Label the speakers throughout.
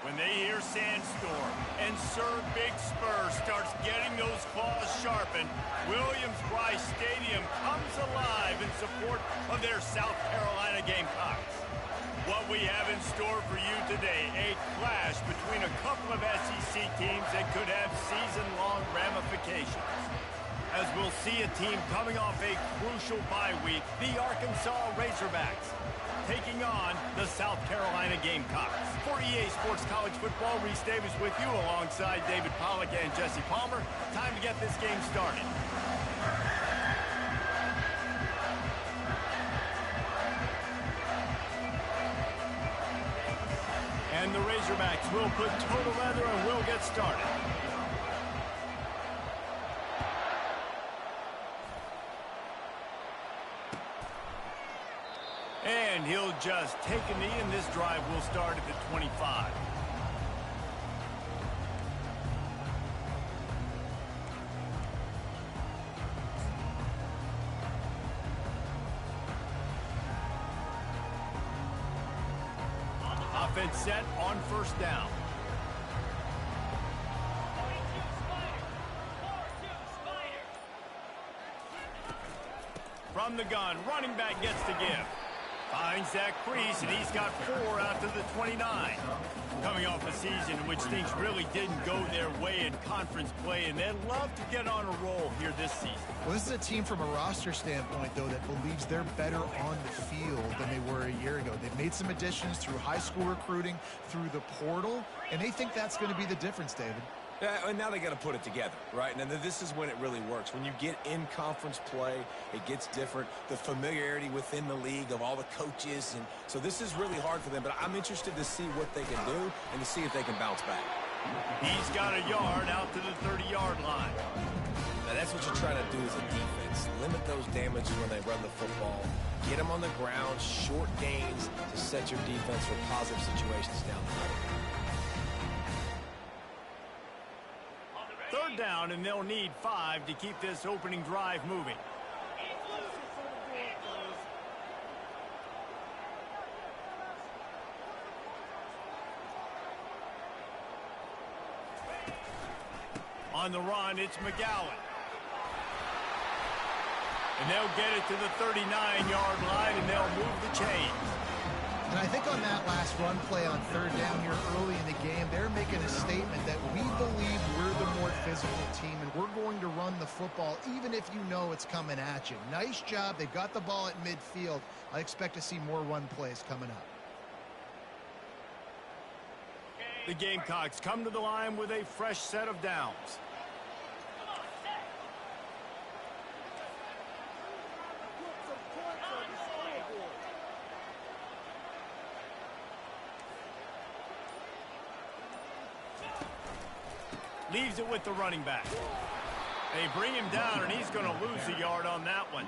Speaker 1: When they hear Sandstorm and Sir Big Spur starts getting those claws sharpened, Williams-Brice Stadium comes alive in support of their South Carolina Gamecocks. What we have in store for you today, a clash between a couple of SEC teams that could have season-long ramifications. As we'll see a team coming off a crucial bye week, the Arkansas Razorbacks, taking on the South Carolina Gamecocks. For EA Sports College Football, Reese Davis with you alongside David Pollack and Jesse Palmer. Time to get this game started. And the Razorbacks will put total leather and will get started. And he'll just take a knee, and this drive will start at the 25. Offense set on first down. From the gun, running back gets the give. Finds that crease, and he's got 4 out to the 29. Coming off a season in which things really didn't go their way in conference play, and they'd love to get on a roll here this season.
Speaker 2: Well, this is a team from a roster standpoint, though, that believes they're better on the field than they were a year ago. They've made some additions through high school recruiting, through the portal, and they think that's going to be the difference, David.
Speaker 3: And now they got to put it together, right? And this is when it really works. When you get in conference play, it gets different. The familiarity within the league of all the coaches. And so this is really hard for them. But I'm interested to see what they can do and to see if they can bounce back.
Speaker 1: He's got a yard out to the 30-yard line.
Speaker 3: Now, that's what you're trying to do as a defense. Limit those damages when they run the football. Get them on the ground, short gains to set your defense for positive situations down the road.
Speaker 1: Third down, and they'll need 5 to keep this opening drive moving. On the run, it's McGowan. And they'll get it to the 39-yard line, and they'll move the chains.
Speaker 2: And I think on that last run play on third down here early in the game, they're making a statement that we believe we're the more physical team, and we're going to run the football even if you know it's coming at you. Nice job. They've got the ball at midfield. I expect to see more run plays coming up.
Speaker 1: The Gamecocks come to the line with a fresh set of downs. Leaves it with the running back. They bring him down, and he's going to lose a yard on that one.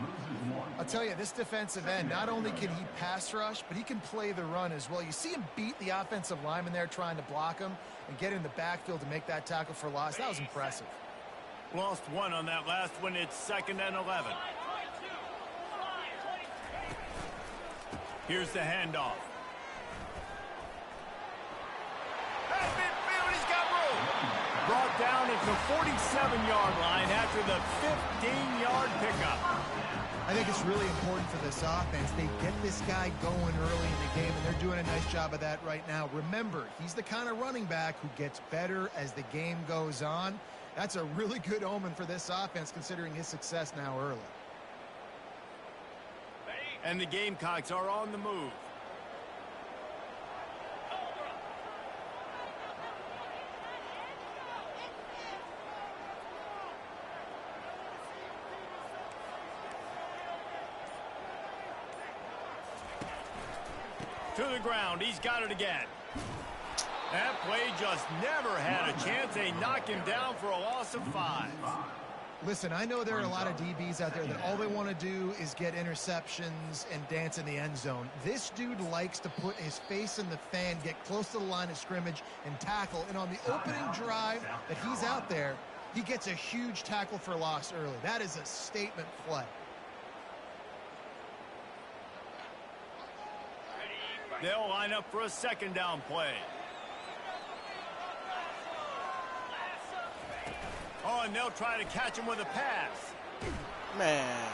Speaker 2: I'll tell you, this defensive end, not only can he pass rush, but he can play the run as well. You see him beat the offensive lineman there trying to block him and get in the backfield to make that tackle for loss. That was impressive.
Speaker 1: Lost 1 on that last one. It's 2nd and 11. Here's the handoff. Brought down at the 47-yard line after the 15-yard pickup.
Speaker 2: I think it's really important for this offense. They get this guy going early in the game, and they're doing a nice job of that right now. Remember, he's the kind of running back who gets better as the game goes on. That's a really good omen for this offense, considering his success now early.
Speaker 1: And the Gamecocks are on the move. To the ground, he's got it again. That play just never had a chance. They knock him down for a loss of 5.
Speaker 2: Listen, I know there are a lot of DBs out there that all they want to do is get interceptions and dance in the end zone. This dude likes to put his face in the fan, get close to the line of scrimmage, and tackle. And on the opening drive that he's out there, he gets a huge tackle for loss early. That is a statement play.
Speaker 1: They'll line up for a 2nd down play. Oh, and they'll try to catch him with a pass.
Speaker 4: Man.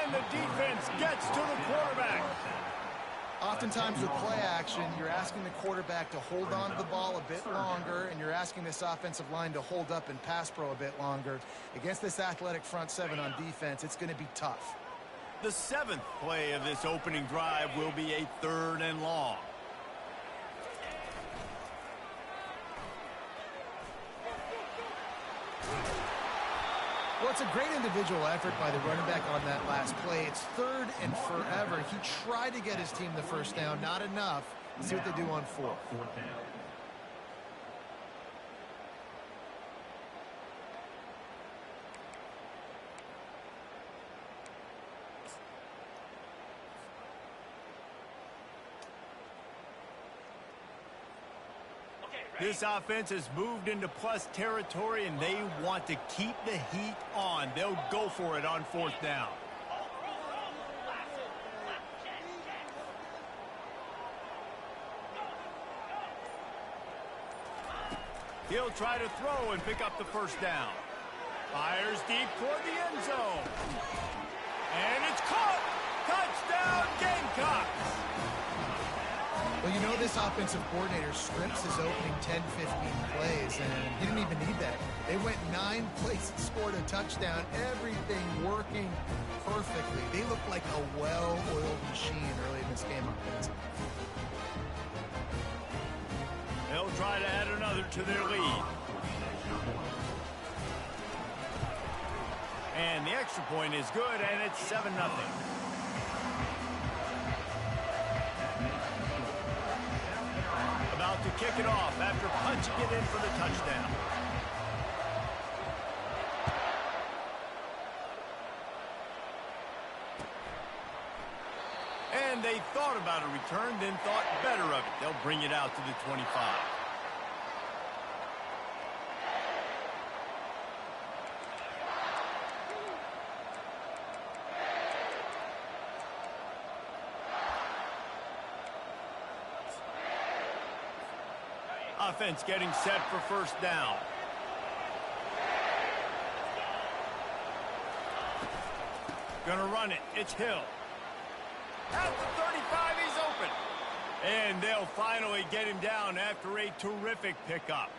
Speaker 1: And the defense gets to the quarterback.
Speaker 2: Oftentimes with play action, you're asking the quarterback to hold on to the ball a bit longer, and you're asking this offensive line to hold up and pass pro a bit longer. Against this athletic front seven on defense, it's going to be tough.
Speaker 1: The 7th play of this opening drive will be a 3rd and long.
Speaker 2: Well, it's a great individual effort by the running back on that last play. It's 3rd and forever. He tried to get his team the first down, not enough. Let's see what they do on 4th.
Speaker 1: This offense has moved into plus territory, and they want to keep the heat on. They'll go for it on 4th down. He'll try to throw and pick up the first down. Fires deep toward the end zone. And it's caught. Touchdown, Gamecocks.
Speaker 2: Well, you know this offensive coordinator scripts his opening 10, 15 plays, and he didn't even need that. They went 9 plays and scored a touchdown, everything working perfectly. They look like a well-oiled machine early in this game offensively.
Speaker 1: They'll try to add another to their lead. And the extra point is good, and it's 7-0. About to kick it off after punching it in for the touchdown. And they thought about a return, then thought better of it. They'll bring it out to the 25. Offense getting set for first down. Gonna run it. It's Hill. At the 35, he's open. And they'll finally get him down after a terrific pickup.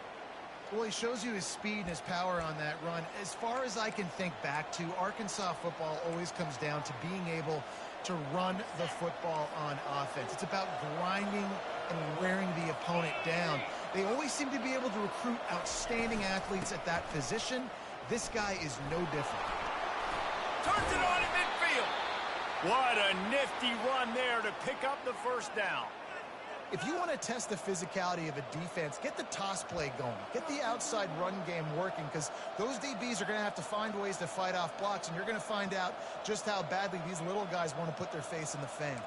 Speaker 2: Well, he shows you his speed and his power on that run. As far as I can think back to, Arkansas football always comes down to being able to run the football on offense. It's about grinding and wearing the opponent down. They always seem to be able to recruit outstanding athletes at that position. This guy is no different.
Speaker 1: Turns it on in midfield. What a nifty run there to pick up the first down.
Speaker 2: If you want to test the physicality of a defense, get the toss play going. Get the outside run game working, because those DBs are going to have to find ways to fight off blocks, and you're going to find out just how badly these little guys want to put their face in the fan.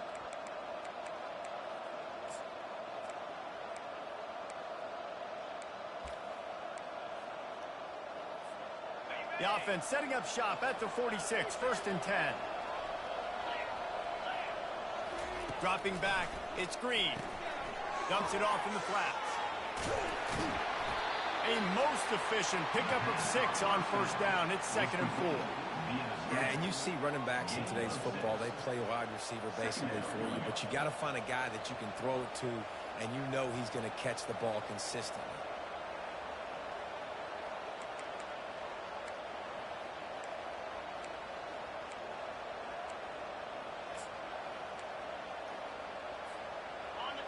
Speaker 1: The offense setting up shop at the 46, 1st and 10. Dropping back, it's Green. Dumps it off in the flats. A most efficient pickup of 6 on first down. It's 2nd and 4.
Speaker 3: Yeah, and you see running backs in today's football, they play wide receiver basically for you, but you got to find a guy that you can throw it to, and you know he's going to catch the ball consistently.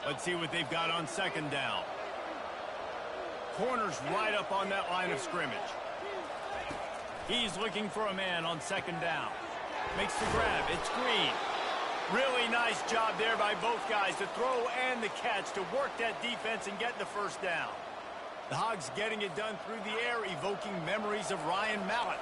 Speaker 1: Let's see what they've got on 2nd down. Corner's right up on that line of scrimmage. He's looking for a man on 2nd down. Makes the grab. It's Green. Really nice job there by both guys to throw and the catch to work that defense and get the first down. The Hogs getting it done through the air, evoking memories of Ryan Mallett.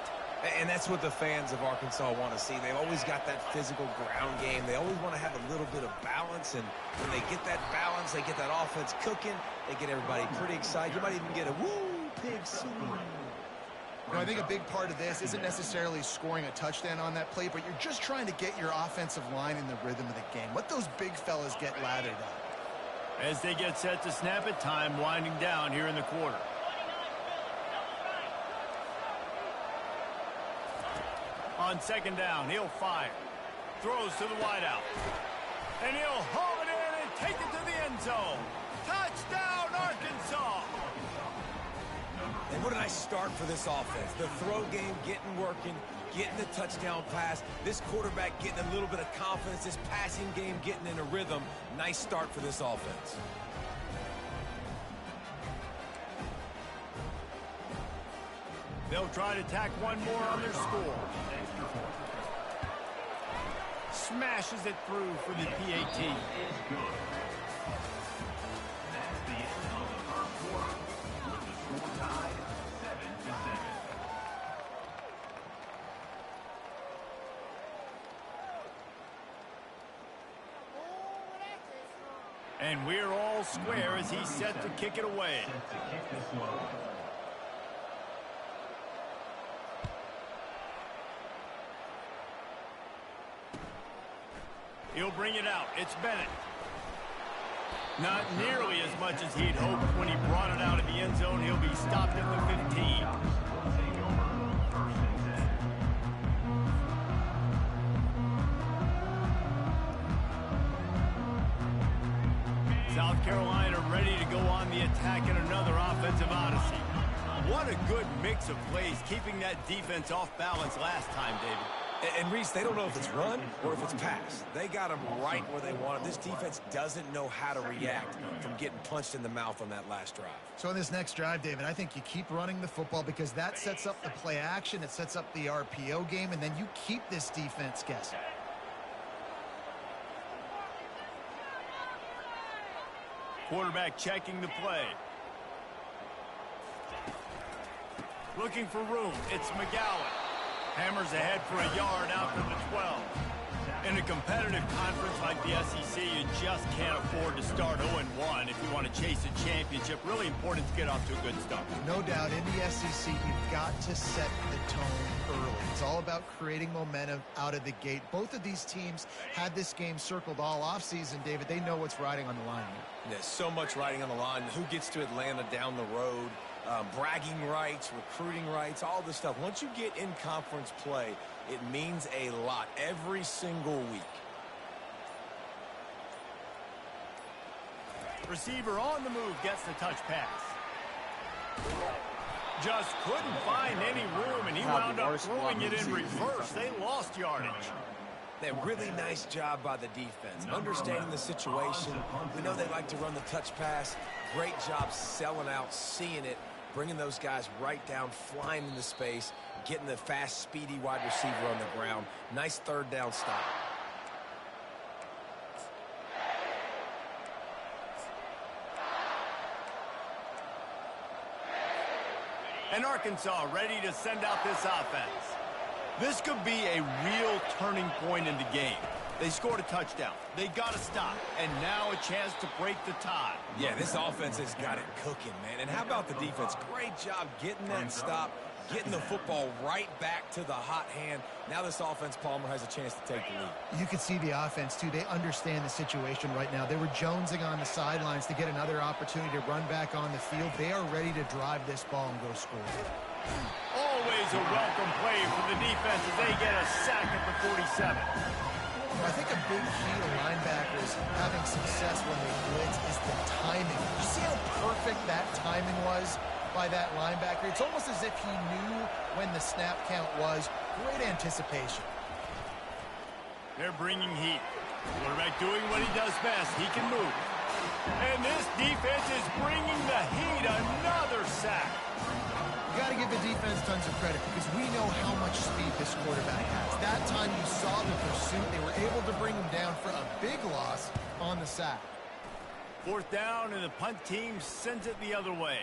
Speaker 3: And that's what the fans of Arkansas want to see. They've always got that physical ground game. They always want to have a little bit of balance. And when they get that balance, they get that offense cooking, they get everybody pretty excited. You might even get a woo, pig city.
Speaker 2: You know, I think a big part of this isn't necessarily scoring a touchdown on that play, but you're just trying to get your offensive line in the rhythm of the game. Let those big fellas get lathered up.
Speaker 1: As they get set to snap it, time winding down here in the quarter. On second down, he'll fire. Throws to the wideout. And he'll haul it in and take it to the end zone. Touchdown, Arkansas!
Speaker 3: And what a nice start for this offense. The throw game working, getting the touchdown pass. This quarterback getting a little bit of confidence. This passing game getting in a rhythm. Nice start for this offense.
Speaker 1: They'll try to tack one more on their score. Smashes it through for the PAT. And we're all square as he's set to kick it away. He'll bring it out. It's Bennett. Not nearly as much as he'd hoped when he brought it out of the end zone. He'll be stopped at the 15. South Carolina ready to go on the attack in another offensive odyssey. What a good mix of plays, keeping that defense off balance last time, David.
Speaker 3: And Reese, they don't know if it's run or if it's pass. They got them right where they want it. This defense doesn't know how to react from getting punched in the mouth on that last drive.
Speaker 2: So in this next drive, David, I think you keep running the football because that sets up the play action, it sets up the RPO game, and then you keep this defense guessing.
Speaker 1: Quarterback checking the play. Looking for room. It's McGowan. Hammers ahead for a yard out to the 12. In a competitive conference like the SEC, you just can't afford to start 0-1 if you want to chase a championship. Really important to get off to a good start.
Speaker 2: No doubt, in the SEC, you've got to set the tone early. It's all about creating momentum out of the gate. Both of these teams had this game circled all offseason, David. They know what's riding on the line here.
Speaker 3: There's so much riding on the line. Who gets to Atlanta down the road? Bragging rights, recruiting rights, all this stuff. Once you get in conference play, it means a lot every single week.
Speaker 1: Receiver on the move gets the touch pass. Just couldn't find any room, and he wound up throwing it in reverse. They lost yardage.
Speaker 3: That really nice job by the defense, understanding the situation. We know they like to run the touch pass. Great job selling out, seeing it, bringing those guys right down, flying into space, getting the fast, speedy wide receiver on the ground. Nice third down stop.
Speaker 1: And Arkansas ready to send out this offense. This could be a real turning point in the game. They scored a touchdown. They got to stop. And now a chance to break the tie.
Speaker 3: Yeah, this offense has got it cooking, man. And how about the defense? Great job getting that stop, getting the football right back to the hot hand. Now this offense, Palmer, has a chance to take the lead.
Speaker 2: You can see the offense, too. They understand the situation right now. They were jonesing on the sidelines to get another opportunity to run back on the field. They are ready to drive this ball and go score.
Speaker 1: Always a welcome play for the defense as they get a sack at the 47.
Speaker 2: I think a big key to linebackers having success when they blitz is the timing. You see how perfect that timing was by that linebacker? It's almost as if he knew when the snap count was. Great anticipation.
Speaker 1: They're bringing heat. Quarterback doing what he does best. He can move. And this defense is bringing the heat. Another sack.
Speaker 2: You got to give the defense tons of credit because we know how much speed this quarterback has. That time you saw the pursuit. They were able to bring him down for a big loss on the sack.
Speaker 1: Fourth down, and the punt team sends it the other way.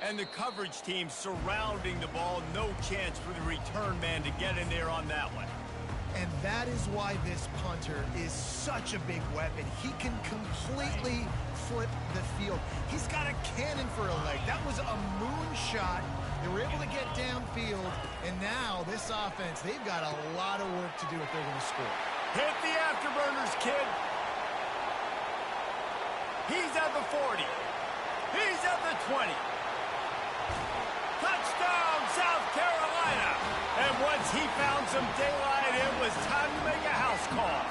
Speaker 1: And the coverage team surrounding the ball. No chance for the return man to get in there on that one.
Speaker 2: And that is why this punter is such a big weapon. He can completely flip the field. He's got a cannon for a leg. That was a moonshot. They were able to get downfield, and now this offense, they've got a lot of work to do if they're going to score.
Speaker 1: Hit the afterburners, kid. He's at the 40. He's at the 20. Touchdown, South Carolina. As he found some daylight, it was time to make a house call.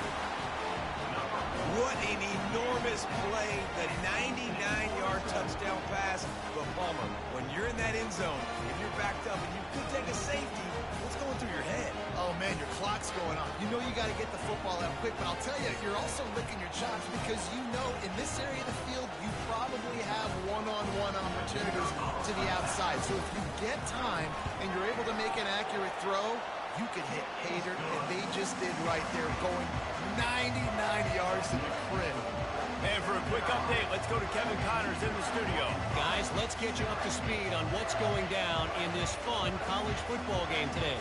Speaker 3: What an enormous play, the 99-yard touchdown pass. But Palmer, when you're in that end zone and you're backed up and you could take a safety, what's going through your head?
Speaker 2: Oh, man, your clock's going off. You know you got to get the football out quick, but I'll tell you, you're also licking your chops because you know in this area of the field, you probably have one-on-one opportunities to the outside. So if you get time and you're able to make an accurate throw, you could hit Hader, and they just did right there, going 99 yards to the crib.
Speaker 1: And for a quick update, let's go to Kevin Connors in the studio.
Speaker 4: Guys, let's get you up to speed on what's going down in this fun college football game today.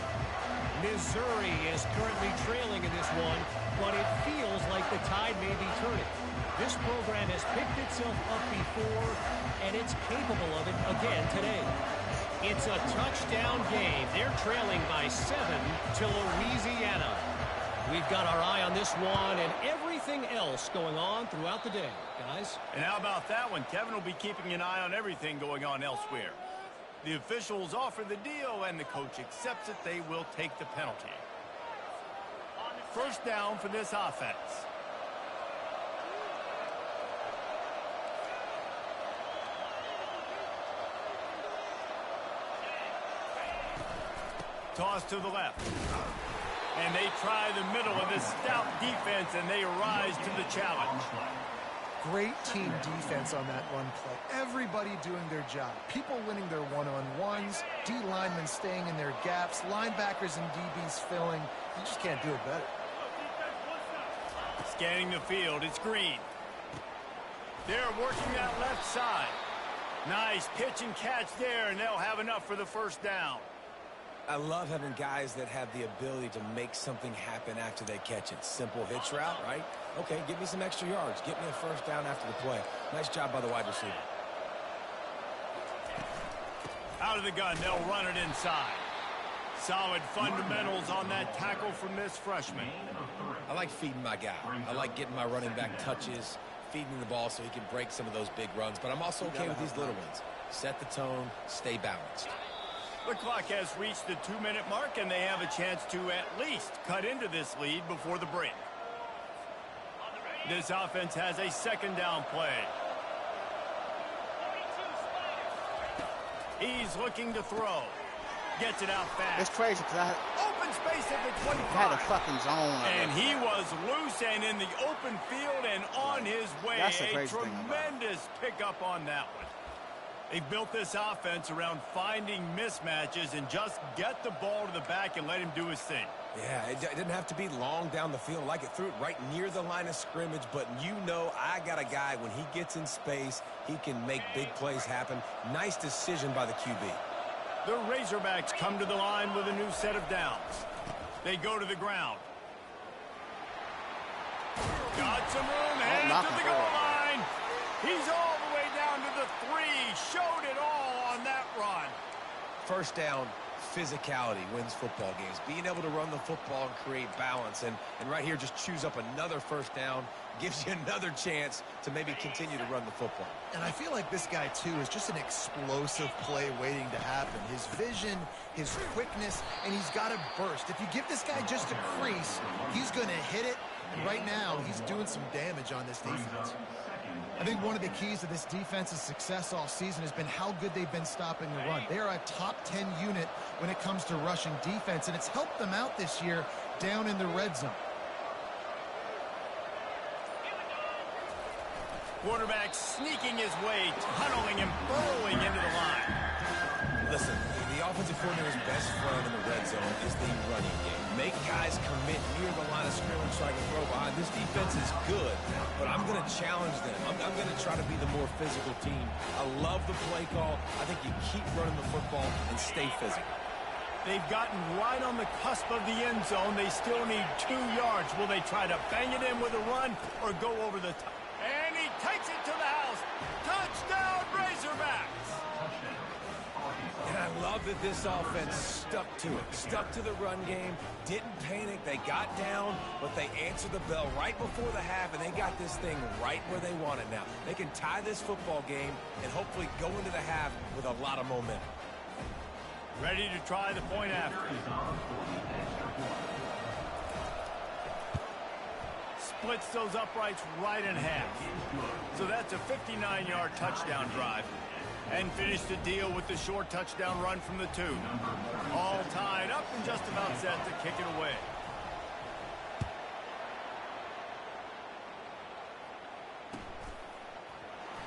Speaker 4: Missouri is currently trailing in this one, but it feels like the tide may be turning. This program has picked itself up before, and it's capable of it again today. It's a touchdown game. They're trailing by 7 to Louisiana. We've got our eye on this one and everything else going on throughout the day, guys.
Speaker 1: And how about that one? Kevin will be keeping an eye on everything going on elsewhere. The officials offer the deal, and the coach accepts it. They will take the penalty. First down for this offense. Toss to the left. And they try the middle of this stout defense, and they rise to the challenge.
Speaker 2: Great team defense on that run play. Everybody doing their job. People winning their one-on-ones, D linemen staying in their gaps, linebackers and DBs filling. You just can't do it better.
Speaker 1: Scanning the field, it's Green. They're working that left side. Nice pitch and catch there, and they'll have enough for the first down.
Speaker 3: I love having guys that have the ability to make something happen after they catch it. Simple hitch route, right? Okay, give me some extra yards. Get me a first down after the play. Nice job by the wide receiver.
Speaker 1: Out of the gun, they'll run it inside. Solid fundamentals on that tackle from this freshman.
Speaker 3: I like feeding my guy. I like getting my running back touches, feeding the ball so he can break some of those big runs. But I'm also okay with these little ones. Set the tone, stay balanced.
Speaker 1: The clock has reached the 2-minute mark, and they have a chance to at least cut into this lead before the break. This offense has a second down play. He's looking to throw. Gets it out fast.
Speaker 5: It's crazy because I
Speaker 1: Open space at the 25.
Speaker 5: had a fucking zone.
Speaker 1: And he was loose and in the open field and on his way.
Speaker 5: That's the
Speaker 1: a
Speaker 5: crazy thing about it.
Speaker 1: tremendous pickup on that one. They've built this offense around finding mismatches and just get the ball to the back and let him do his thing.
Speaker 3: Yeah, it didn't have to be long down the field. Like it threw it right near the line of scrimmage, but you know I got a guy, when he gets in space, he can make big plays happen. Nice decision by the QB.
Speaker 1: The Razorbacks come to the line with a new set of downs. They go to the ground. Got some room, headed to the goal line. He's all the way down to the 3. Showed it all on that run.
Speaker 3: First down, physicality wins football games. Being able to run the football and create balance. And right here, just choose up another first down. Gives you another chance to maybe continue to run the football.
Speaker 2: And I feel like this guy, too, is just an explosive play waiting to happen. His vision, his quickness, and he's got a burst. If you give this guy just a crease, he's going to hit it. And right now, he's doing some damage on this defense. I think one of the keys to this defense's success all season has been how good they've been stopping the run. They are a top 10 unit when it comes to rushing defense, and it's helped them out this year down in the red zone.
Speaker 1: Quarterback sneaking his way, tunneling and burrowing into the line.
Speaker 3: Listen, the offensive coordinator's best friend in the red zone is the running game. Make guys commit near the line of scrimmage so I can throw behind. This defense is good, but I'm going to challenge them. I'm going to try to be the more physical team. I love the play call. I think you keep running the football and stay physical.
Speaker 1: They've gotten right on the cusp of the end zone. They still need 2 yards. Will they try to bang it in with a run or go over the top? And he takes it to the house. Touchdown, Razorbacks!
Speaker 3: And I love that this offense stuck to it. Stuck to the run game. Didn't panic. They got down, but they answered the bell right before the half, and they got this thing right where they want it now. They can tie this football game and hopefully go into the half with a lot of momentum.
Speaker 1: Ready to try the point after. Splits those uprights right in half. So that's a 59-yard touchdown drive. And finish the deal with the short touchdown run from the 2. All tied up and just about set to kick it away.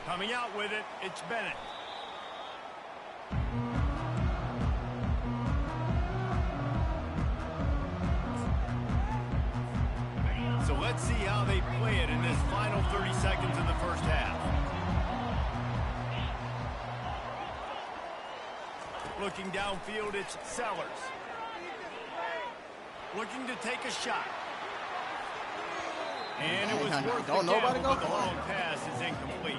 Speaker 1: Coming out with it, it's Bennett. So let's see how they play it in this final 30 seconds of the first half. Looking downfield, it's Sellers. Looking to take a shot. And it was worth the gamble, but the long pass is incomplete.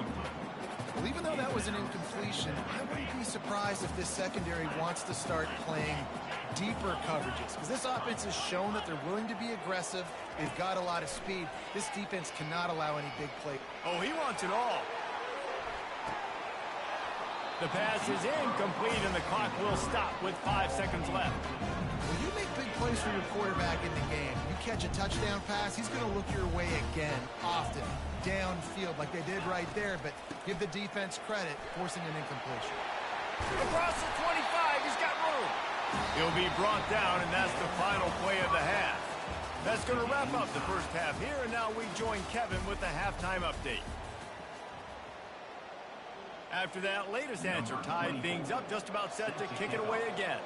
Speaker 2: Well, even though that was an incompletion, I wouldn't be surprised if this secondary wants to start playing deeper coverages, because this offense has shown that they're willing to be aggressive. They've got a lot of speed. This defense cannot allow any big play.
Speaker 1: Oh, he wants it all. The pass is incomplete, and the clock will stop with 5 seconds left.
Speaker 2: When you make big plays for your quarterback in the game, you catch a touchdown pass, he's going to look your way again, often, downfield, like they did right there, but give the defense credit, forcing an incompletion.
Speaker 1: Across the 25, he's got room. He'll be brought down, and that's the final play of the half. That's going to wrap up the first half here, and now we join Kevin with the halftime update. After that latest answer tied things up, just about set to kick it away again.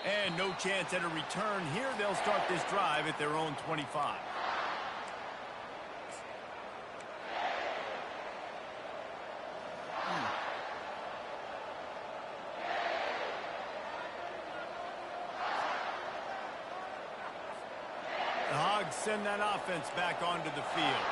Speaker 1: And no chance at a return here. They'll start this drive at their own 25. Send that offense back onto the field.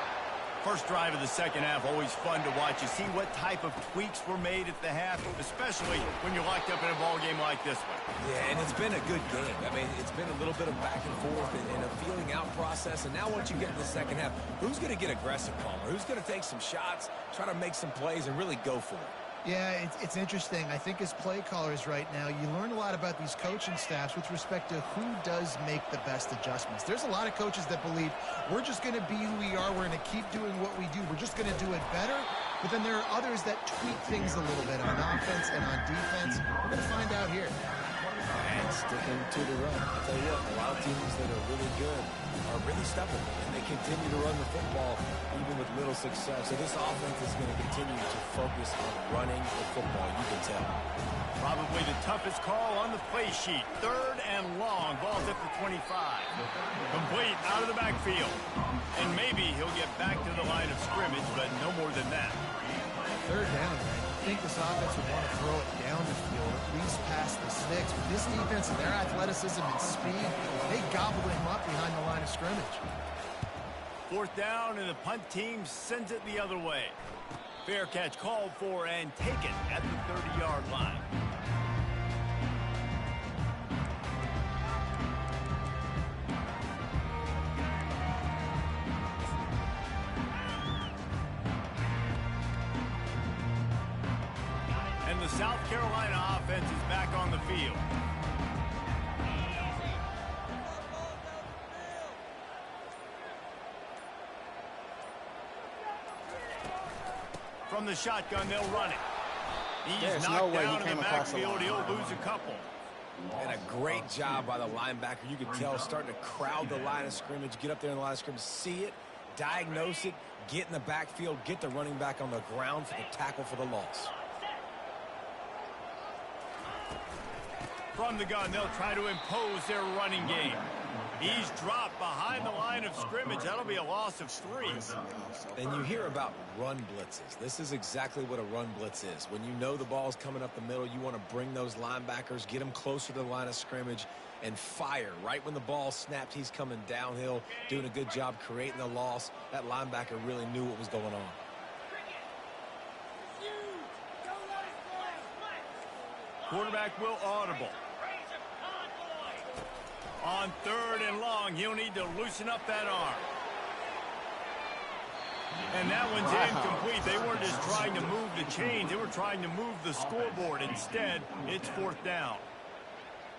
Speaker 1: First drive of the second half, always fun to watch. You see what type of tweaks were made at the half, especially when you're locked up in a ball game like this one.
Speaker 3: Yeah, and it's been a good game. I mean, it's been a little bit of back and forth and a feeling out process. And now once you get in the second half, who's going to get aggressive, Palmer? Who's going to take some shots, try to make some plays, and really go for it?
Speaker 2: Yeah, it's interesting. I think as play callers right now, you learn a lot about these coaching staffs with respect to who does make the best adjustments. There's a lot of coaches that believe we're just going to be who we are. We're going to keep doing what we do. We're just going to do it better. But then there are others that tweak things a little bit on offense and on defense. We're going to find out here.
Speaker 3: And sticking to the run. I'll tell you what, a lot of teams that are really good are really stubborn, and they continue to run the football even with little success. So this offense is going to continue to focus on running the football, you can tell.
Speaker 1: Probably the toughest call on the play sheet. 3rd and long. Ball's at the 25. Complete out of the backfield. And maybe he'll get back to the line of scrimmage, but no more than that.
Speaker 2: 3rd down, right? I think this offense would want to throw it down the field, at least past the sticks. But this defense and their athleticism and speed, they gobbled him up behind the line of scrimmage.
Speaker 1: 4th down, and the punt team sends it the other way. Fair catch called for and taken at the 30-yard line. And the South Carolina offense is back on the field. From the shotgun, they'll run it. He's knocked down in the backfield. He'll lose a couple.
Speaker 3: And a great job by the linebacker. You can tell starting to crowd the line of scrimmage, get up there in the line of scrimmage, see it, diagnose it, get in the backfield, get the running back on the ground for the tackle for the loss.
Speaker 1: From the gun, they'll try to impose their running game. He's dropped behind the line of scrimmage. That'll be a loss of 3.
Speaker 3: And you hear about run blitzes. This is exactly what a run blitz is. When you know the ball's coming up the middle, you want to bring those linebackers, get them closer to the line of scrimmage, and fire. Right when the ball snapped, he's coming downhill, doing a good job creating the loss. That linebacker really knew what was going on.
Speaker 1: Quarterback will audible. On 3rd and long, he'll need to loosen up that arm. And that one's incomplete. They weren't just trying to move the chains. They were trying to move the scoreboard. Instead, it's 4th down.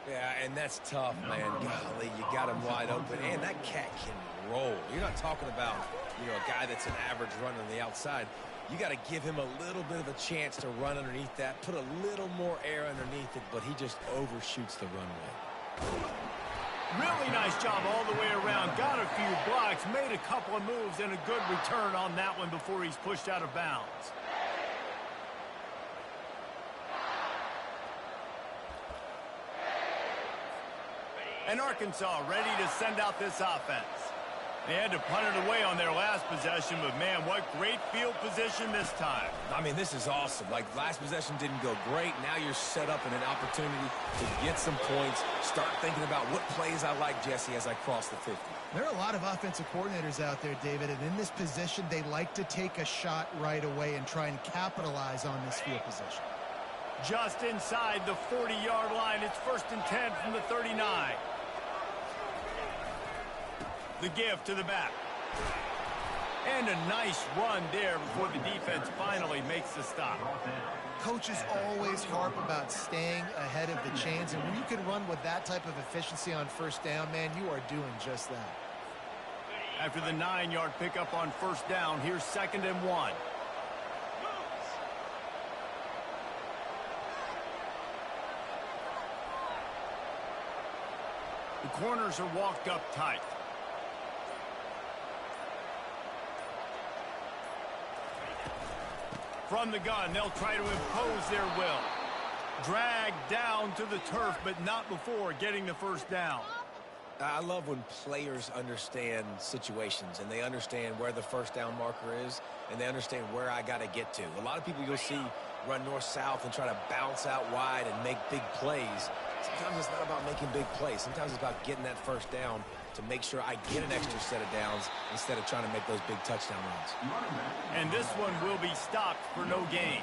Speaker 3: Yeah, and that's tough, man. Golly, you got him wide open. And that cat can roll. You're not talking about, a guy that's an average runner on the outside. You got to give him a little bit of a chance to run underneath that, put a little more air underneath it, but he just overshoots the runway.
Speaker 1: Really nice job all the way around. Got a few blocks, made a couple of moves, and a good return on that one before he's pushed out of bounds. And Arkansas ready to send out this offense. They had to punt it away on their last possession, but, man, what great field position this time.
Speaker 3: I mean, this is awesome. Like, last possession didn't go great. Now you're set up in an opportunity to get some points. Start thinking about what plays I like, Jesse, as I cross the 50.
Speaker 2: There are a lot of offensive coordinators out there, David, and in this position, they like to take a shot right away and try and capitalize on this field position.
Speaker 1: Just inside the 40-yard line. It's 1st and 10 from the 39. The give to the back. And a nice run there before the defense finally makes the stop.
Speaker 2: Coaches always harp about staying ahead of the chains, and when you can run with that type of efficiency on 1st down, man, you are doing just that.
Speaker 1: After the 9-yard pickup on 1st down, here's 2nd and 1. The corners are walked up tight. From the gun, they'll try to impose their will. Dragged down to the turf, but not before getting the 1st down.
Speaker 3: I love when players understand situations and they understand where the 1st down marker is and they understand where I got to get to. A lot of people you'll see run north-south and try to bounce out wide and make big plays. Sometimes it's not about making big plays. Sometimes it's about getting that 1st down to make sure I get an extra set of downs instead of trying to make those big touchdown runs.
Speaker 1: And this one will be stopped for no gain.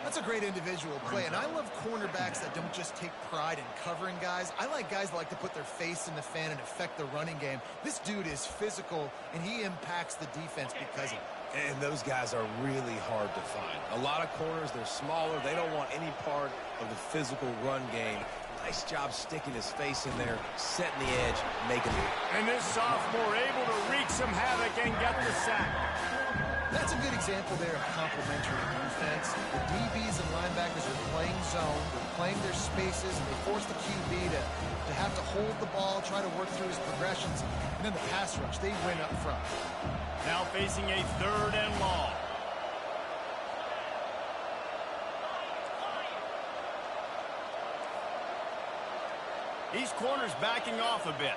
Speaker 2: That's a great individual play, and I love cornerbacks that don't just take pride in covering guys. I like guys that like to put their face in the fan and affect the running game. This dude is physical, and he impacts the defense because of it.
Speaker 3: And those guys are really hard to find. A lot of corners, they're smaller. They don't want any part of the physical run game. Nice job sticking his face in there, setting the edge, making it.
Speaker 1: And this sophomore able to wreak some havoc and get the sack.
Speaker 2: That's a good example there of complementary defense. The DBs and linebackers are playing zone, they're playing their spaces, and they force the QB to have to hold the ball, try to work through his progressions, and then the pass rush, they win up front.
Speaker 1: Now facing a 3rd and long. These corners backing off a bit.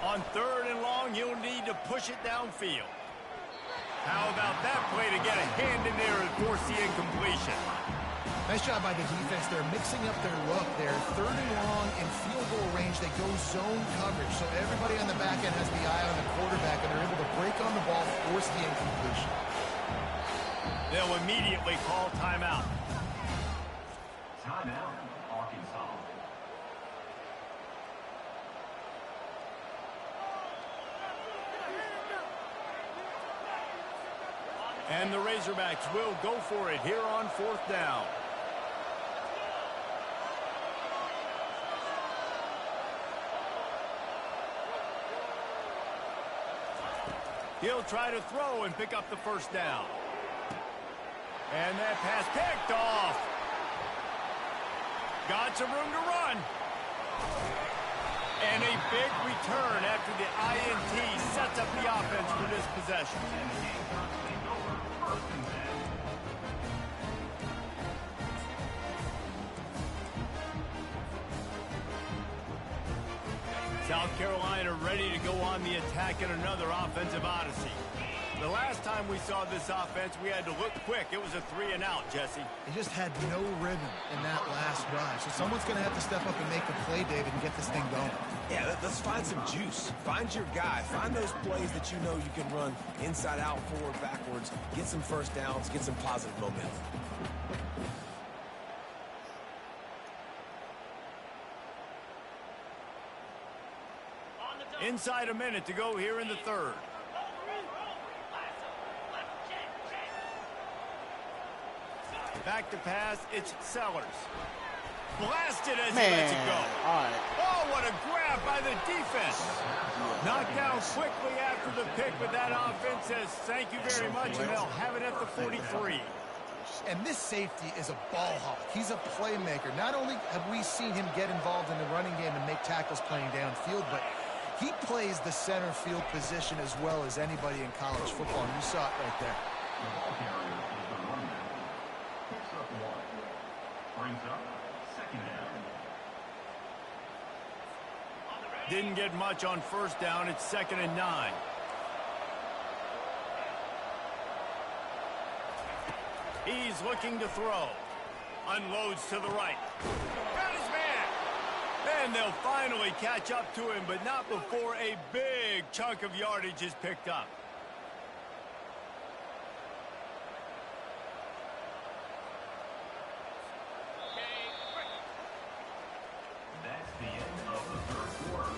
Speaker 1: On 3rd and long, you'll need to push it downfield. How about that play to get a hand in there and force the incompletion?
Speaker 2: Nice job by the defense. They're mixing up their look there. 3rd and long in field goal range. They go zone coverage. So everybody on the back end has the eye on the quarterback, and they're able to break on the ball, force the incompletion.
Speaker 1: They'll immediately call timeout.
Speaker 6: Timeout, Arkansas.
Speaker 1: And the Razorbacks will go for it here on 4th down. He'll try to throw and pick up the 1st down. And that pass picked off. Got some room to run. And a big return after the INT sets up the offense for this possession. South Carolina ready to go on the attack in another offensive odyssey. The last time we saw this offense, we had to look quick. It was a 3-and-out, Jesse.
Speaker 2: They just had no rhythm in that last drive. So someone's going to have to step up and make a play, David, and get this thing going.
Speaker 3: Yeah, let's find some juice. Find your guy. Find those plays that you know you can run inside out, forward, backwards. Get some 1st downs. Get some positive momentum.
Speaker 1: Inside a minute to go here in the third. Back to pass, it's Sellers. Blasted as he lets it go.
Speaker 5: All right.
Speaker 1: Oh, what a grab by the defense. Knocked down quickly after the pick, but that offense says thank you very much, and they'll have it at the 43.
Speaker 2: And this safety is a ball hawk. He's a playmaker. Not only have we seen him get involved in the running game and make tackles playing downfield, but he plays the center field position as well as anybody in college football, and you saw it right there.
Speaker 1: Didn't get much on first down. It's 2nd and 9. He's looking to throw. Unloads to the right. Got his man. And they'll finally catch up to him, but not before a big chunk of yardage is picked up.
Speaker 6: That's the end of the third quarter.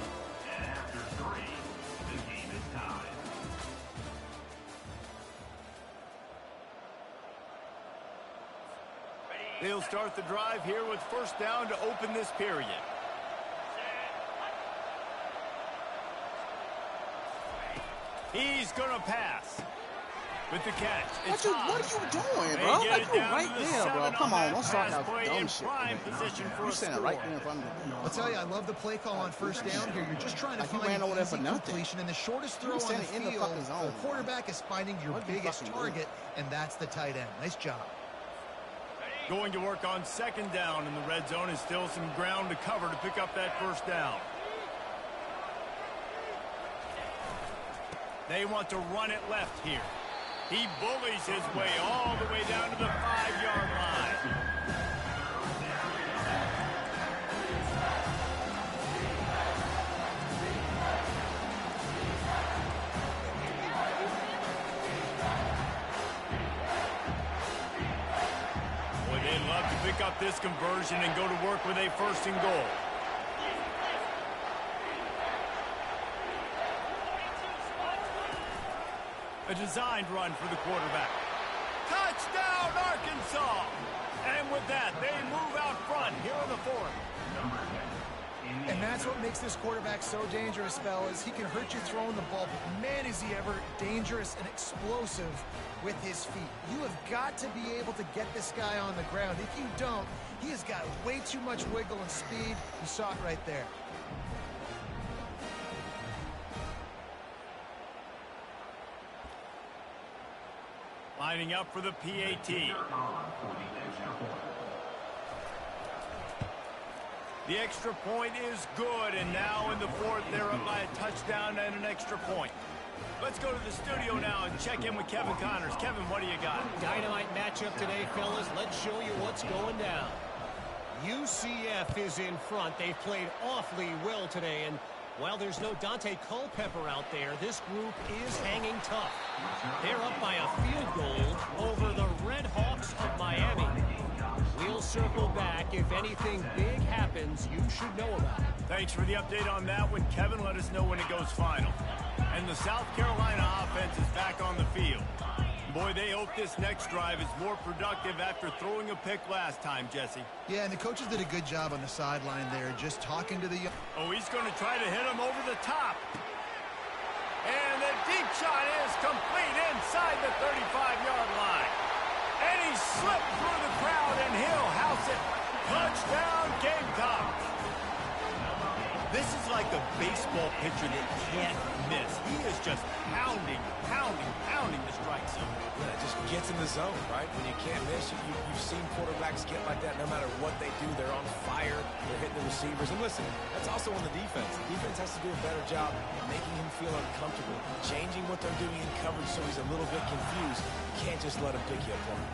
Speaker 6: And after 3, the game is tied.
Speaker 1: They'll start the drive here with first down to open this period. He's going to pass. With the catch, it's
Speaker 5: What are you doing, bro? Like, you're right there, bro. Come on, don't start that dumb shit. You're standing right there in front of me.
Speaker 2: I'll tell you, I love the play call on first down here. You're just trying to find
Speaker 5: ran over there
Speaker 2: easy
Speaker 5: for nothing.
Speaker 2: completion, and the shortest throw on the field, the quarterback is finding your biggest target, and that's the tight end. Nice job.
Speaker 1: Going to work on second down in the red zone, and still some ground to cover to pick up that first down. They want to run it left here. He bullies his way all the way down to the 5-yard line. Boy, they'd love to pick up this conversion and go to work with a 1st and goal. A designed run for the quarterback. Touchdown, Arkansas! And with that, they move out front here in the 4th.
Speaker 2: And that's what makes this quarterback so dangerous, fellas. He can hurt you throwing the ball, but man, is he ever dangerous and explosive with his feet. You have got to be able to get this guy on the ground. If you don't, he has got way too much wiggle and speed. You saw it right there.
Speaker 1: Lining up for the PAT. The extra point is good, and now in the 4th, they're up by a touchdown and an extra point. Let's go to the studio now and check in with Kevin Connors. Kevin, what do you got?
Speaker 4: Dynamite matchup today, fellas. Let's show you what's going down. UCF is in front. They've played awfully well today, and while there's no Dante Culpepper out there, this group is hanging tough. They're up by a field goal over the Red Hawks of Miami. We'll circle back. If anything big happens, you should know about it.
Speaker 1: Thanks for the update on that one, Kevin. Let us know when it goes final. And the South Carolina offense is back on the field. Boy, they hope this next drive is more productive after throwing a pick last time, Jesse.
Speaker 2: Yeah, and the coaches did a good job on the sideline there, just talking to the young...
Speaker 1: Oh, he's going to try to hit him over the top. And the deep shot is complete inside the 35-yard line. And he slipped through the crowd, and he'll house it. Touchdown, Gamecocks. This is like a baseball pitcher that can't miss. He is just pounding the strike zone.
Speaker 3: Yeah, it just gets in the zone, right? When you can't miss, you've seen quarterbacks get like that no matter what they do. They're on fire. They're hitting the receivers. And listen, that's also on the defense. The defense has to do a better job making him feel uncomfortable, changing what they're doing in coverage so he's a little bit confused. You can't just let him pick you apart.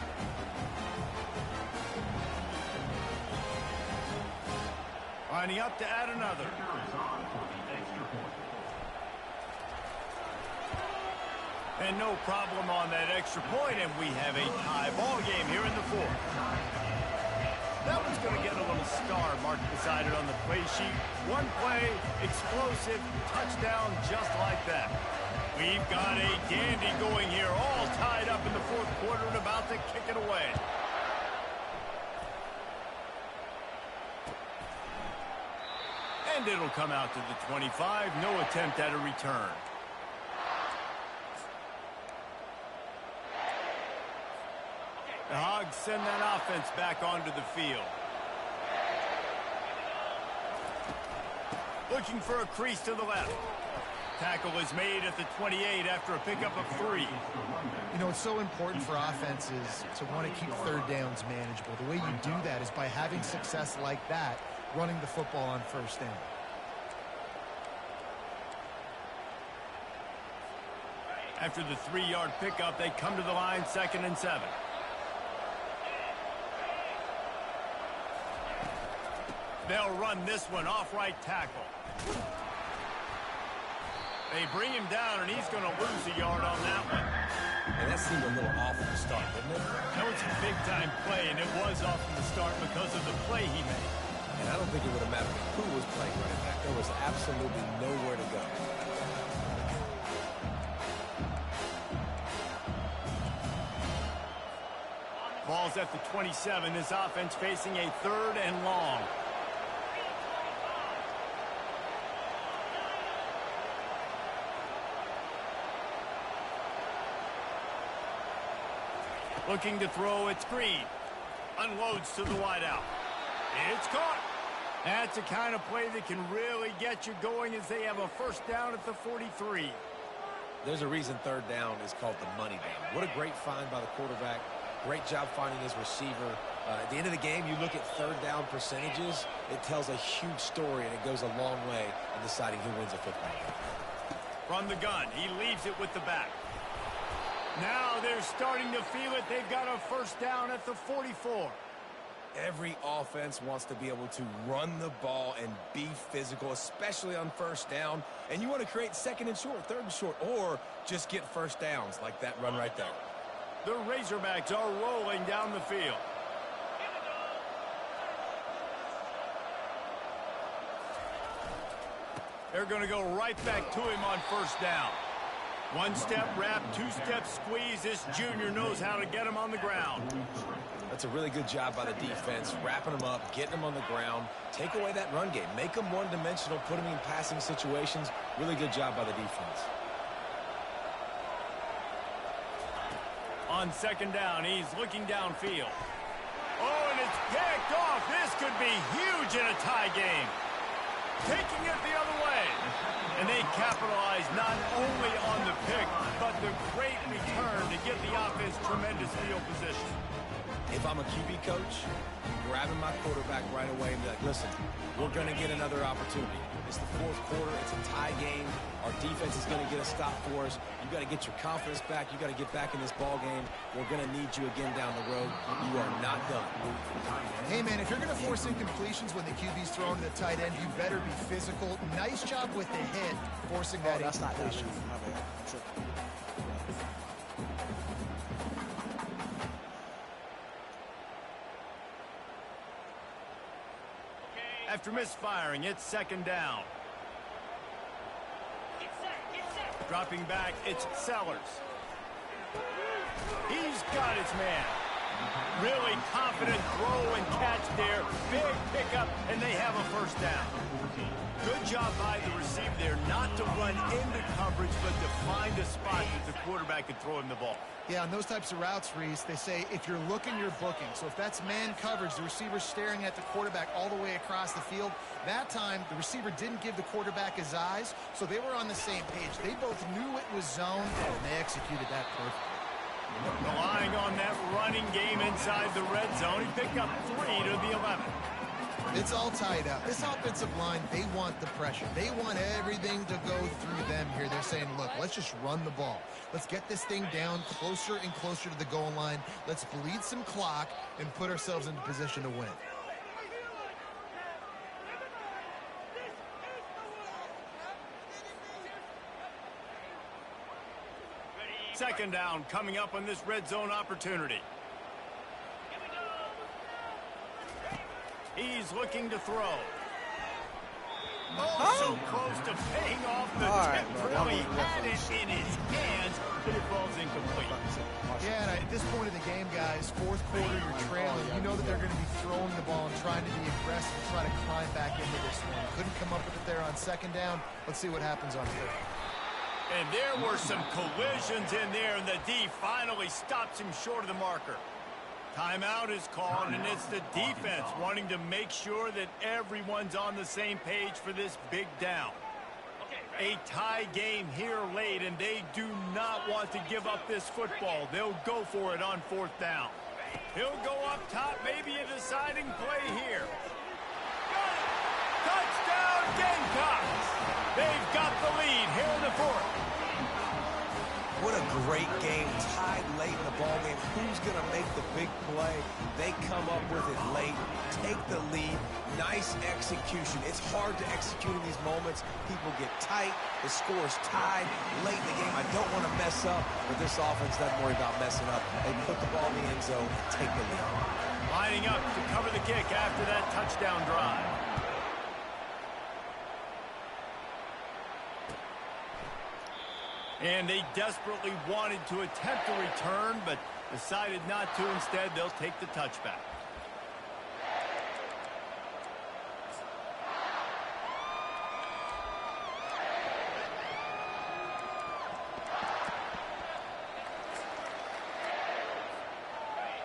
Speaker 1: Lining up to add another. And no problem on that extra point, and we have a tie ball game here in the 4th. That one's going to get a little star marked beside it on the play sheet. One play, explosive, touchdown just like that. We've got a dandy going here, all tied up in the fourth quarter and about to kick it away. And it'll come out to the 25. No attempt at a return. The Hogs send that offense back onto the field. Looking for a crease to the left. Tackle is made at the 28 after a pickup of 3.
Speaker 2: You know, it's so important for offenses to want to keep third downs manageable. The way you do that is by having success like that, running the football on first down.
Speaker 1: After the 3-yard pickup, they come to the line, 2nd and 7. They'll run this one off right tackle. They bring him down, and he's going to lose a yard on that one.
Speaker 3: And that seemed a little off from the start, didn't it?
Speaker 1: That was a big-time play, and it was off from the start because of the play he made.
Speaker 3: And I don't think it would have mattered who was playing running back. There was absolutely nowhere to go.
Speaker 1: Ball's at the 27. This offense facing a 3rd and long. Looking to throw, it's Green. Unloads to the wideout. It's caught. That's the kind of play that can really get you going as they have a first down at the 43.
Speaker 3: There's a reason 3rd down is called the money down. What a great find by the quarterback. Great job finding his receiver. At the end of the game, you look at 3rd down percentages. It tells a huge story, and it goes a long way in deciding who wins a football game.
Speaker 1: From the gun, he leaves it with the back. Now they're starting to feel it. They've got a first down at the 44.
Speaker 3: Every offense wants to be able to run the ball and be physical, especially on first down. And you want to create 2nd and short, 3rd and short, or just get first downs like that run right there.
Speaker 1: The Razorbacks are rolling down the field. They're going to go right back to him on first down. 1-step wrap, 2-step squeeze. This junior knows how to get him on the ground.
Speaker 3: That's a really good job by the defense, wrapping them up, getting them on the ground. Take away that run game. Make them one-dimensional, put them in passing situations. Really good job by the defense.
Speaker 1: On 2nd down, he's looking downfield. Oh, and it's picked off. This could be huge in a tie game. Taking it the other way. And they capitalize not only on the pick, but the great return to give the offense tremendous field position.
Speaker 3: If I'm a QB coach, I'm grabbing my quarterback right away and be like, listen, we're going to get another opportunity. It's the 4th quarter. It's a tie game. Our defense is going to get a stop for us. You got to get your confidence back. You got to get back in this ball game. We're going to need you again down the road. You are not done.
Speaker 2: Hey, man, if you're going to force incompletions when the QB's throwing to the tight end, you better be physical. Nice job with the hit, forcing that incompletion.
Speaker 1: After misfiring, it's 2nd down. Dropping back, it's Sellers. He's got his man. Really confident throw and catch there. Big pickup, and they have a first down. Good job by the receiver there not to run into coverage, but to find a spot that the quarterback could throw him the ball.
Speaker 2: Yeah, on those types of routes, Reese, they say if you're looking, you're booking. So if that's man coverage, the receiver's staring at the quarterback all the way across the field. That time, the receiver didn't give the quarterback his eyes, so they were on the same page. They both knew it was zone, and they executed that perfectly.
Speaker 1: Relying on that running game inside the red zone, he picked up 3 to the 11.
Speaker 2: It's all tied up. This offensive line, they want the pressure. They want everything to go through them here. They're saying, look, let's just run the ball. Let's get this thing down closer and closer to the goal line. Let's bleed some clock and put ourselves into position to win.
Speaker 1: Second down coming up on this red zone opportunity. He's looking to throw. Oh, so close to paying off the tip throw. He had it in his hands, but it falls incomplete.
Speaker 2: Yeah, and at this point of the game, guys, fourth quarter, you're trailing. You know that they're going to be throwing the ball and trying to be aggressive and try to climb back into this one. Couldn't come up with it there on second down. Let's see what happens on third.
Speaker 1: And there were some collisions in there, and the D finally stops him short of the marker. Timeout is called, and it's the defense wanting to make sure that everyone's on the same page for this big down. A tie game here late, and they do not want to give up this football. They'll go for it on fourth down. He'll go up top, maybe a deciding play here. Touchdown, Gamecocks! They've got the lead here in the fourth.
Speaker 3: What a great game, tied late in the ballgame. Who's going to make the big play? They come up with it late, take the lead. Nice execution. It's hard to execute in these moments. People get tight. The score's tied late in the game. I don't want to mess up, but this offense doesn't worry about messing up. They put the ball in the end zone, take the lead.
Speaker 1: Lining up to cover the kick after that touchdown drive. And they desperately wanted to attempt a return, but decided not to. Instead, they'll take the touchback.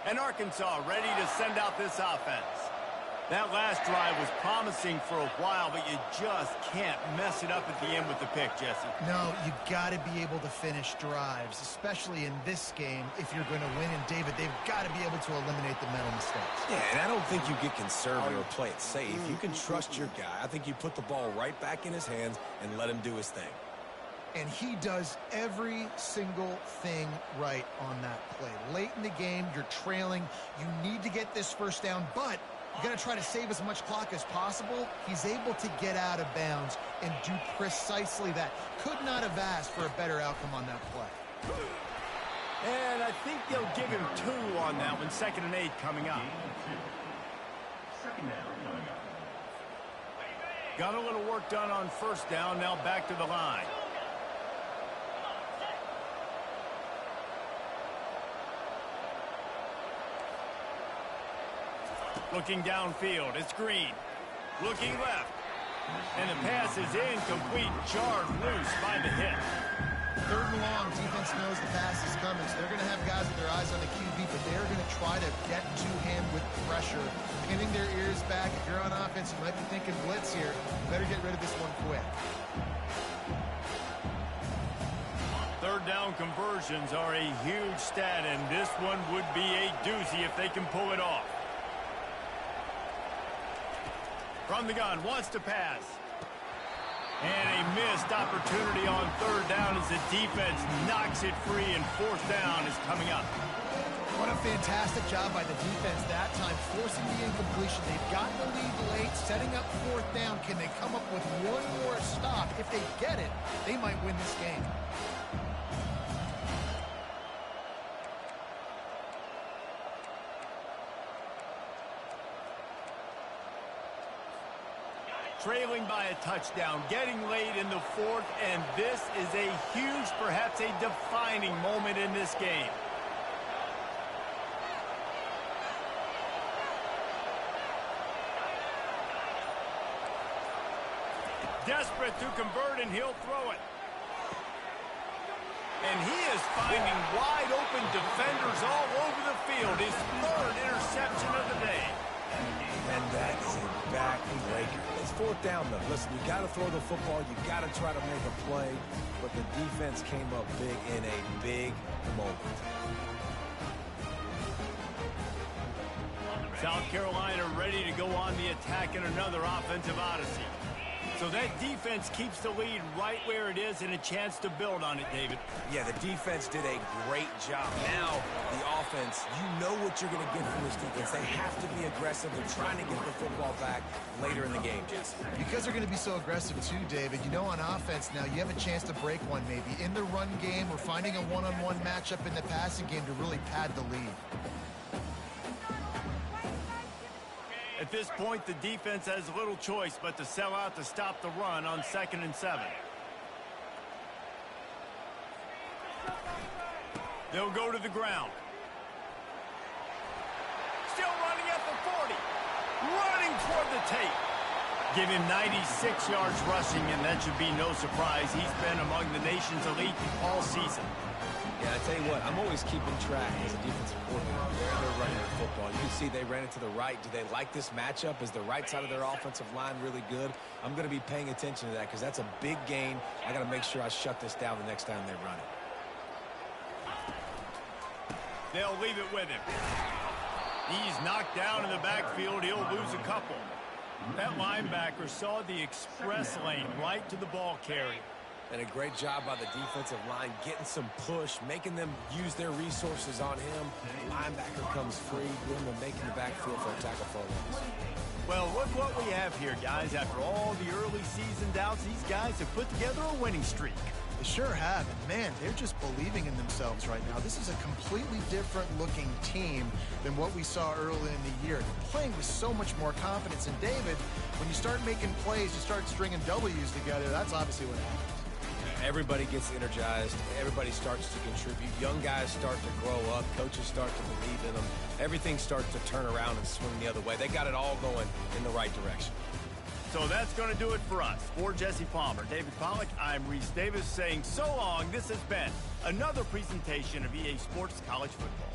Speaker 1: And Arkansas ready to send out this offense. That last drive was promising for a while, but you just can't mess it up at the end with the pick, Jesse.
Speaker 2: No, you got to be able to finish drives, especially in this game if you're going to win. And, David, they've got to be able to eliminate the mental mistakes.
Speaker 3: Yeah, and I don't think you get conservative or play it safe. You can trust your guy. I think you put the ball right back in his hands and let him do his thing.
Speaker 2: And he does every single thing right on that play. Late in the game, you're trailing. You need to get this first down, but you got to try to save as much clock as possible. He's able to get out of bounds and do precisely that. Could not have asked for a better outcome on that play.
Speaker 1: And I think they'll give him 2 on that one. 2nd and 8 coming up. Got a little work done on first down. Now back to the line. Looking downfield, it's Green. Looking left. And the pass is incomplete, jarred loose by the hit.
Speaker 2: 3rd and long, defense knows the pass is coming, so they're going to have guys with their eyes on the QB, but they're going to try to get to him with pressure, pinning their ears back. If you're on offense, you might be thinking blitz here. You better get rid of this one quick.
Speaker 1: 3rd down conversions are a huge stat, and this one would be a doozy if they can pull it off. From the gun, wants to pass. And a missed opportunity on 3rd down as the defense knocks it free, and 4th down is coming up.
Speaker 2: What a fantastic job by the defense that time, forcing the incompletion. They've gotten the lead late, setting up 4th down. Can they come up with one more stop? If they get it, they might win this game.
Speaker 1: Trailing by a touchdown, getting late in the 4th, and this is a huge, perhaps a defining moment in this game. Desperate to convert, and he'll throw it. And he is finding wide open defenders all over the field. His 3rd interception of the day.
Speaker 3: And that is a back-breaker. It's 4th down, though. Listen, you got to throw the football. You got to try to make a play. But the defense came up big in a big moment.
Speaker 1: South Carolina ready to go on the attack in another offensive odyssey. So that defense keeps the lead right where it is and a chance to build on it, David.
Speaker 3: Yeah, the defense did a great job. Now, the offense, you know what you're going to get from this defense. They have to be aggressive and trying to get the football back later in the game, Jesse.
Speaker 2: Because they're going to be so aggressive too, David, you know on offense now you have a chance to break one maybe. In the run game or finding a one-on-one matchup in the passing game to really pad the lead.
Speaker 1: At this point, the defense has little choice but to sell out to stop the run on 2nd and 7. They'll go to the ground. Still running at the 40. Running toward the tape. Give him 96 yards rushing, and that should be no surprise. He's been among the nation's elite all season.
Speaker 3: Yeah, I tell you what, I'm always keeping track as a defensive coordinator where they're running the football. You can see they ran it to the right. Do they like this matchup? Is the right side of their offensive line really good? I'm going to be paying attention to that because that's a big gain. I got to make sure I shut this down the next time they run it.
Speaker 1: They'll leave it with him. He's knocked down in the backfield. He'll lose a couple. That linebacker saw the express lane right to the ball carrier.
Speaker 3: And a great job by the defensive line, getting some push, making them use their resources on him. The linebacker comes free, giving them making the backfield for a tackle for a loss.
Speaker 1: Well, look what we have here, guys. After all the early season doubts, these guys have put together a winning streak.
Speaker 2: They sure have. And man, they're just believing in themselves right now. This is a completely different looking team than what we saw early in the year. They're playing with so much more confidence. And David, when you start making plays, you start stringing W's together, that's obviously what happens.
Speaker 3: Everybody gets energized. Everybody starts to contribute. Young guys start to grow up. Coaches start to believe in them. Everything starts to turn around and swing the other way. They got it all going in the right direction.
Speaker 1: So that's going to do it for us. For Jesse Palmer, David Pollack, I'm Reese Davis saying so long. This has been another presentation of EA Sports College Football.